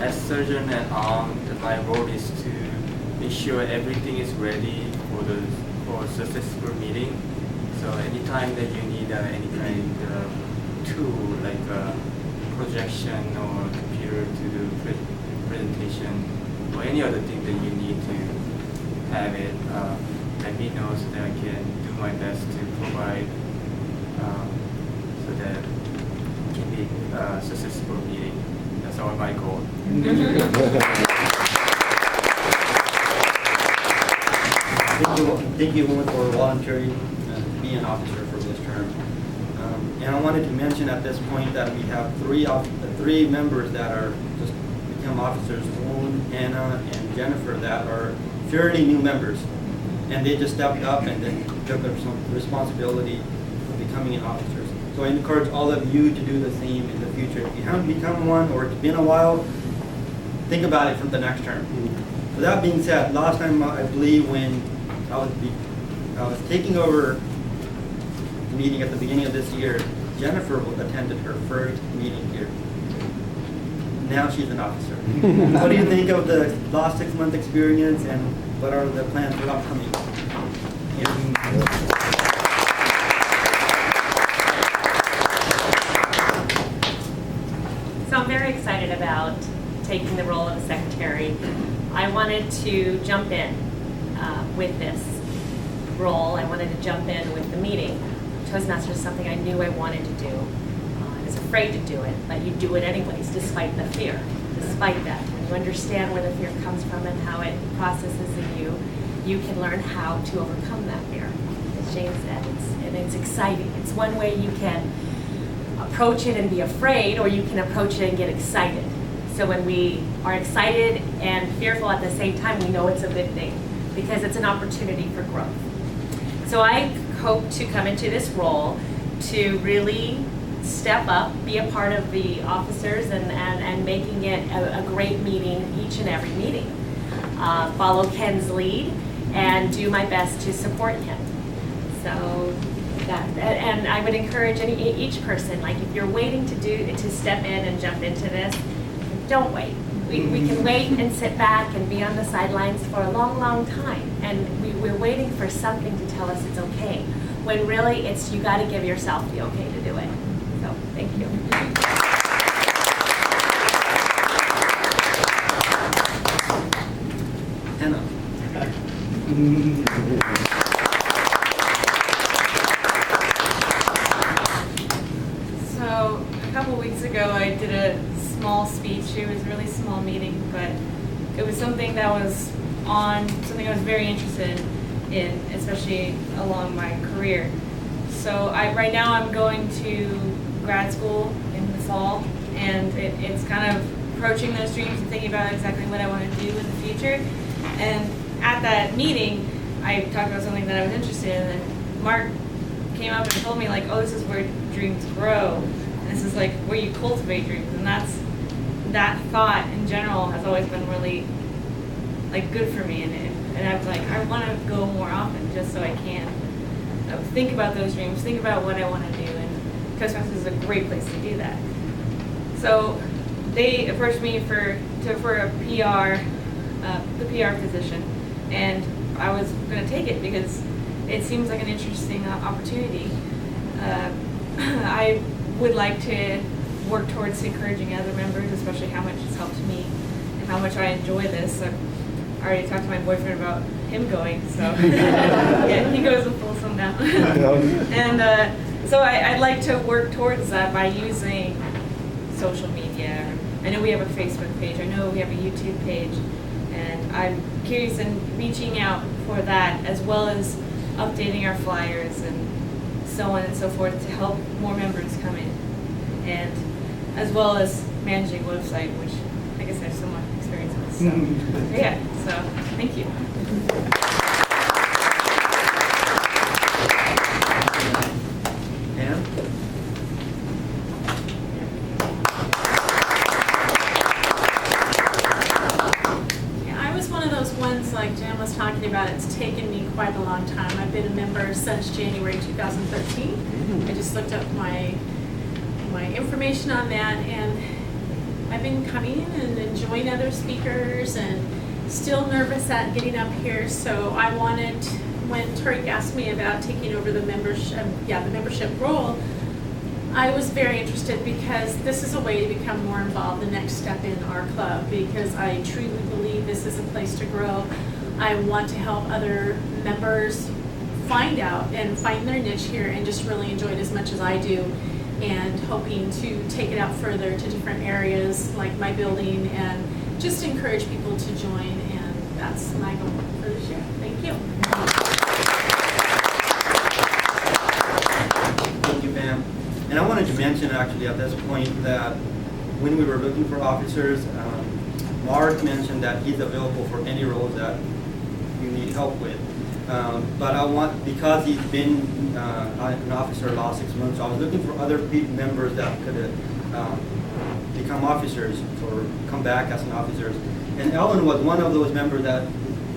as surgeon at ARM, my role is to make sure everything is ready for successful meeting. So anytime that you need any kind of tool like a projection or computer to do presentation or any other thing that you need to have it, let me know so that I can do my best to provide so that it can be a successful meeting. That's all my goal. Thank you for volunteering to be an officer for this term. And I wanted to mention at this point that we have three members that are just become officers, Owen, Anna, and Jennifer, that are fairly new members. And they just stepped up and then took up some responsibility of becoming an officer. So I encourage all of you to do the same in the future. If you haven't become one or it's been a while, think about it for the next term. With that being said, last time I believe when I was taking over the meeting at the beginning of this year, Jennifer attended her first meeting here. Now she's an officer. What do you think of the last 6-month experience, and what are the plans for upcoming? So I'm very excited about taking the role of a secretary. I wanted to jump in with this role. I wanted to jump in with the meeting. Toastmasters is something I knew I wanted to do. I was afraid to do it, but you do it anyways, despite the fear. Despite that, when you understand where the fear comes from and how it processes in you, you can learn how to overcome that fear. As Jane said, it's exciting. It's one way you can approach it and be afraid, or you can approach it and get excited. So when we are excited and fearful at the same time, we know it's a good thing because it's an opportunity for growth. So I hope to come into this role to really step up, be a part of the officers and making it a great meeting each and every meeting. Follow Ken's lead and do my best to support him. So and I would encourage each person, like if you're waiting to step in and jump into this, don't wait. We can wait and sit back and be on the sidelines for a long, long time. And we're waiting for something to tell us it's okay. When really it's you got to give yourself the okay to do it. So thank you. Anna. So a couple weeks ago I did a small speech. It was a really small meeting, but it was something that was something I was very interested in, especially along my career. So right now I'm going to grad school in the fall, and it's kind of approaching those dreams and thinking about exactly what I want to do in the future. And at that meeting, I talked about something that I was interested in, and Mark came up and told me, like, oh, this is where dreams grow. And this is like where you cultivate dreams. And that thought in general has always been really like good for me. And I was like, I want to go more often just so I can think about those dreams, think about what I want to do. And Toastmasters is a great place to do that. So they approached me for a PR, the PR position, and I was going to take it because it seems like an interesting opportunity. I would like to work towards encouraging other members, especially how much it's helped me and how much I enjoy this. I already talked to my boyfriend about him going, so yeah, he goes with Folsom now. And so I'd like to work towards that by using social media. I know we have a Facebook page, I know we have a YouTube page, and I'm curious in reaching out for that, as well as updating our flyers and so on and so forth to help more members come in, and as well as managing a website, which I guess I have somewhat experience with. So yeah, so thank you. Ann? Yeah, I was one of those ones, like Jan was talking about. It's taken me quite a long time. I've been a member since January 2013. I just looked up my information on that, and I've been coming and enjoying other speakers and still nervous at getting up here. So I wanted, when Tariq asked me about taking over the membership role, I was very interested because this is a way to become more involved, the next step in our club, because I truly believe this is a place to grow. I want to help other members find out and find their niche here and just really enjoy it as much as I do, and hoping to take it out further to different areas like my building and just encourage people to join, and that's my goal for this year. Thank you. Thank you, Pam. And I wanted to mention actually at this point that when we were looking for officers, Mark mentioned that he's available for any roles that you need help with. But I want, because he's been an officer the last 6 months, I was looking for other members that could become officers or come back as an officers. And Ellen was one of those members that,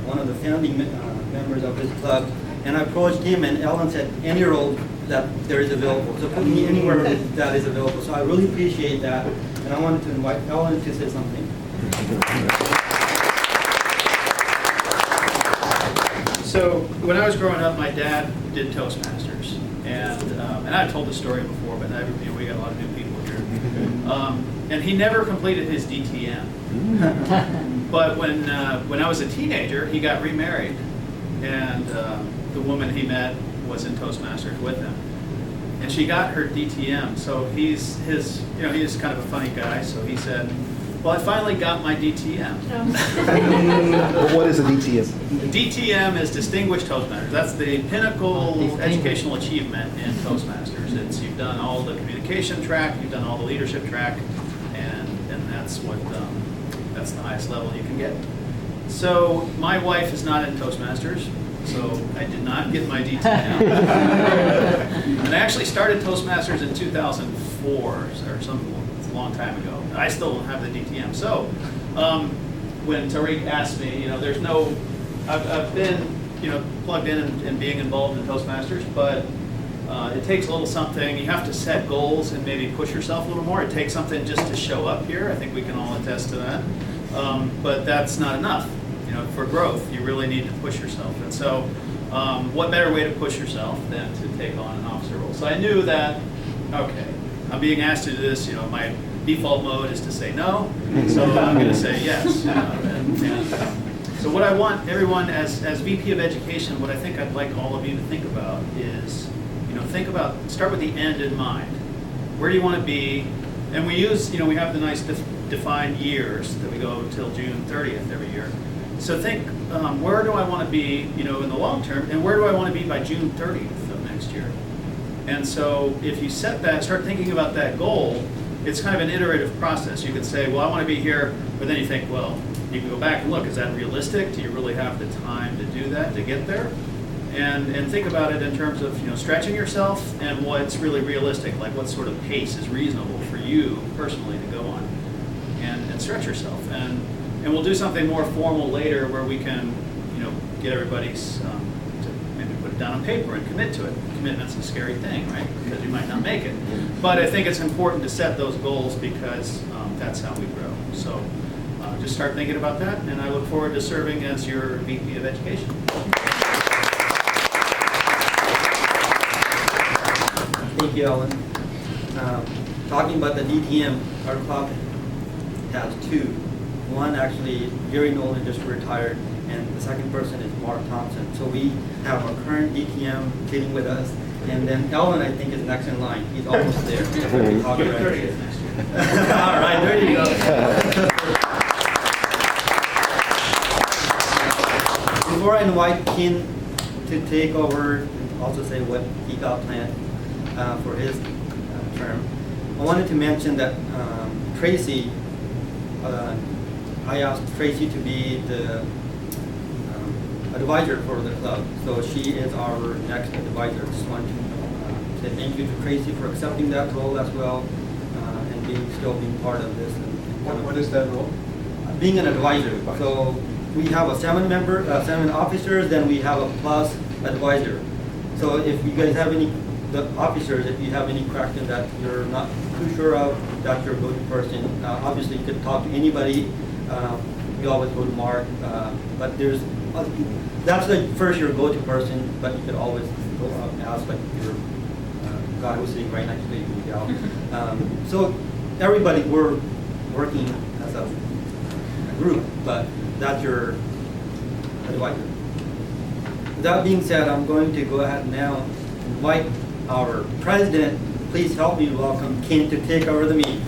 one of the founding members of this club. And I approached him, and Ellen said any role that there is available. So put me anywhere that is available. So I really appreciate that. And I wanted to invite Ellen to say something. So when I was growing up, my dad did Toastmasters, and I've told this story before, but we got a lot of new people here. And he never completed his DTM. But when I was a teenager, he got remarried, and the woman he met was in Toastmasters with him, and she got her DTM. So he's kind of a funny guy. So he said, "Well, I finally got my DTM." What is a DTM? DTM is Distinguished Toastmasters. That's the pinnacle educational achievement in Toastmasters. You've done all the communication track, you've done all the leadership track, and that's that's the highest level you can get. So my wife is not in Toastmasters, so I did not get my DTM. And I actually started Toastmasters in 2004 or something. It's a long time ago. I still don't have the DTM. So when Tariq asked me, I've been, plugged in and being involved in Toastmasters, but it takes a little something. You have to set goals and maybe push yourself a little more. It takes something just to show up here. I think we can all attest to that. But that's not enough. For growth, you really need to push yourself. And so what better way to push yourself than to take on an officer role? So I knew that, okay, I'm being asked to do this, my default mode is to say no, so I'm going to say yes. So what I want everyone, as VP of Education, what I think I'd like all of you to think about is, start with the end in mind. Where do you want to be? And we use, we have the nice defined years that we go till June 30th every year. So think, where do I want to be, in the long term, and where do I want to be by June 30th of next year? And so if you set that, start thinking about that goal, it's kind of an iterative process. You could say, well, I want to be here, but then you think, well, you can go back and look, is that realistic? Do you really have the time to do that, to get there? And think about it in terms of, stretching yourself and what's really realistic, like what sort of pace is reasonable for you personally to go on, and stretch yourself. And we'll do something more formal later where we can, get everybody's, to maybe put it down on paper and commit to it. Commitment's a scary thing, right? Because you might not make it. But I think it's important to set those goals because that's how we grow. So just start thinking about that, and I look forward to serving as your VP of Education. Thank you, Ellen. Talking about the DTM, our club has two. One, actually, Gary Nolan just retired, and the second person is Mark Thompson. So we have our current DTM sitting with us, and then Ellen, I think, is next in line. He's almost there. June 30th next year. All right, there you go. Before I invite Ken to take over and also say what he got planned for his term, I wanted to mention that Tracy, I asked Tracy to be the advisor for the club. So she is our next advisor. Just want to say thank you to Tracy for accepting that role as well, and still being part of this. What is that role? Being an advisor. So we have a 7 officers, then we have a plus advisor. So if you guys have any the officers, if you have any question that you're not too sure of, that's your go-to person. Obviously, you could talk to anybody. We always go to Mark, but that's the first your go-to person, but you could always go out and ask like your guy who's sitting right next to you, Miguel. So everybody, we're working as a group, but that's your advisor. With that being said, I'm going to go ahead now and invite our president. Please help me welcome Ken to take over the meeting.